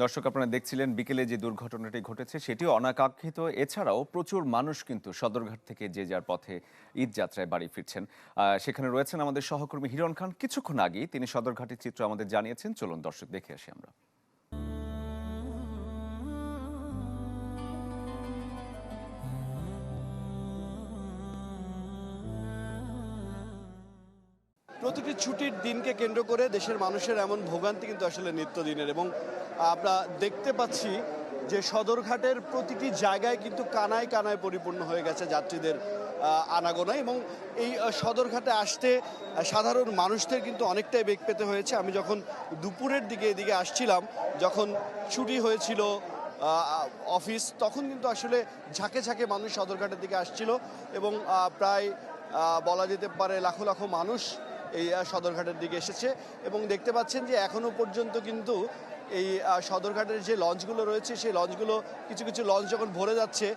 দর্শক আপনারা দেখছিলেন বিকেলে যে দুর্ঘটনাটি ঘটেছে সেটিও অনাকাঙ্ক্ষিত। এছাড়াও প্রচুর মানুষ কিন্তু সদরঘাট থেকে যে যার পথে ঈদ যাত্রায় বাড়ি ফিরছেন। সেখানে রয়েছেন আমাদের সহকর্মী হিরণ খান। কিছুক্ষণ আগেই তিনি সদরঘাটের চিত্র আমাদের জানিয়েছেন। চলুন দর্শক দেখে আসি আমরা। প্রতিটি ছুটির দিনকে কেন্দ্র করে দেশের মানুষের এমন ভোগান্তি কিন্তু আসলে নিত্যদিনের, এবং আমরা দেখতে পাচ্ছি যে সদরঘাটের প্রতিটি জায়গায় কিন্তু কানায় কানায় পরিপূর্ণ হয়ে গেছে যাত্রীদের আনাগোনায়। এবং এই সদরঘাটে আসতে সাধারণ মানুষদের কিন্তু অনেকটাই বেগ পেতে হয়েছে। আমি যখন দুপুরের দিকে এদিকে আসছিলাম, যখন ছুটি হয়েছিল অফিস, তখন কিন্তু আসলে ঝাঁকে ঝাঁকে মানুষ সদরঘাটের দিকে আসছিল, এবং প্রায় বলা যেতে পারে লাখো লাখো মানুষ এই সদরঘাটের দিকে এসেছে। এবং দেখতে পাচ্ছেন যে এখনও পর্যন্ত কিন্তু এই সদরঘাটের যে লঞ্চগুলো রয়েছে, সেই লঞ্চগুলো কিছু কিছু লঞ্চ যখন ভরে যাচ্ছে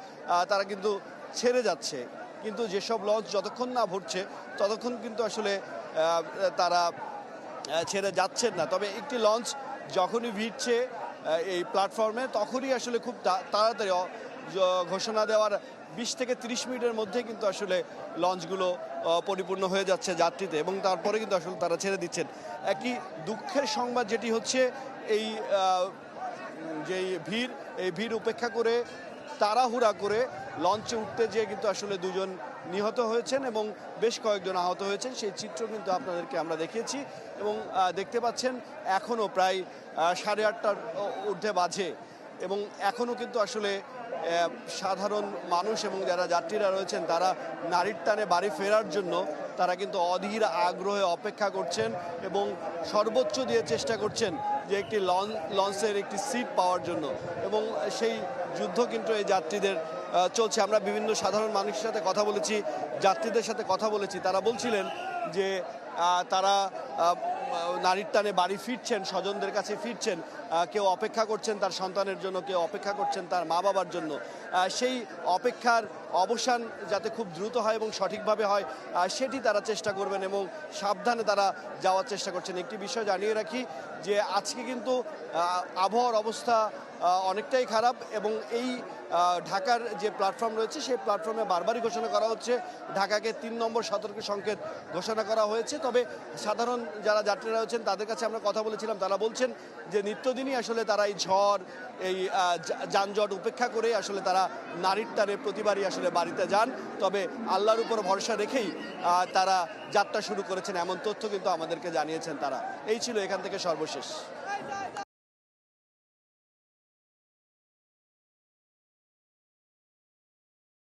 তারা কিন্তু ছেড়ে যাচ্ছে, কিন্তু যেসব লঞ্চ যতক্ষণ না ভরছে ততক্ষণ কিন্তু আসলে তারা ছেড়ে যাচ্ছেন না। তবে একটি লঞ্চ যখনই ভিড়ছে এই প্ল্যাটফর্মে, তখনই আসলে খুব তাড়াতাড়ি ঘোষণা দেওয়ার 20 থেকে 30 মিনিটের মধ্যে কিন্তু আসলে লঞ্চগুলো পরিপূর্ণ হয়ে যাচ্ছে যাত্রীতে, এবং তারপরে কিন্তু আসলে তারা ছেড়ে দিচ্ছেন। একই দুঃখের সংবাদ যেটি হচ্ছে, এই যেই ভিড়, এই ভিড় উপেক্ষা করে তাড়াহুড়া করে লঞ্চে উঠতে যেয়ে কিন্তু আসলে দুজন নিহত হয়েছেন এবং বেশ কয়েকজন আহত হয়েছেন। সেই চিত্র কিন্তু আপনাদেরকে আমরা দেখিয়েছি, এবং দেখতে পাচ্ছেন এখনও প্রায় 8:30টার ঊর্ধ্বে বাজে, এবং এখনও কিন্তু আসলে সাধারণ মানুষ এবং যারা যাত্রীরা রয়েছেন তারা নারীর টানে বাড়ি ফেরার জন্য তারা কিন্তু অধীর আগ্রহে অপেক্ষা করছেন, এবং সর্বোচ্চ দিয়ে চেষ্টা করছেন যে একটি লঞ্চের একটি সিট পাওয়ার জন্য, এবং সেই যুদ্ধ কিন্তু এই যাত্রীদের চলছে। আমরা বিভিন্ন সাধারণ মানুষের সাথে কথা বলেছি, যাত্রীদের সাথে কথা বলেছি, তারা বলছিলেন যে তারা নারীর টানে বাড়ি ফিরছেন, স্বজনদের কাছে ফিরছেন, কেউ অপেক্ষা করছেন তার সন্তানের জন্য, কেউ অপেক্ষা করছেন তার মা বাবার জন্য। সেই অপেক্ষার অবসান যাতে খুব দ্রুত হয় এবং সঠিকভাবে হয় সেটি তারা চেষ্টা করবেন, এবং সাবধানে তারা যাওয়ার চেষ্টা করছেন। একটি বিষয় জানিয়ে রাখি যে আজকে কিন্তু আবহাওয়ার অবস্থা অনেকটাই খারাপ, এবং এই ঢাকার যে প্ল্যাটফর্ম রয়েছে সেই প্ল্যাটফর্মে বারবারই ঘোষণা করা হচ্ছে ঢাকাকে 3 নম্বর সতর্ক সংকেত ঘোষণা করা হয়েছে। তবে সাধারণ যারা যাত্রীরা রয়েছেন তাদের কাছে আমরা কথা বলেছিলাম, তারা বলছেন যে নিত্যদিনই আসলে তারা এই ঝড়, এই যানজট উপেক্ষা করে আসলে তারা নারীর টানে প্রতিবারই আসলে বাড়িতে যান। তবে আল্লাহর উপর ভরসা রেখেই তারা যাত্রা শুরু করেছেন, এমন তথ্য কিন্তু আমাদেরকে জানিয়েছেন তারা। এই ছিল এখান থেকে সর্বশেষ।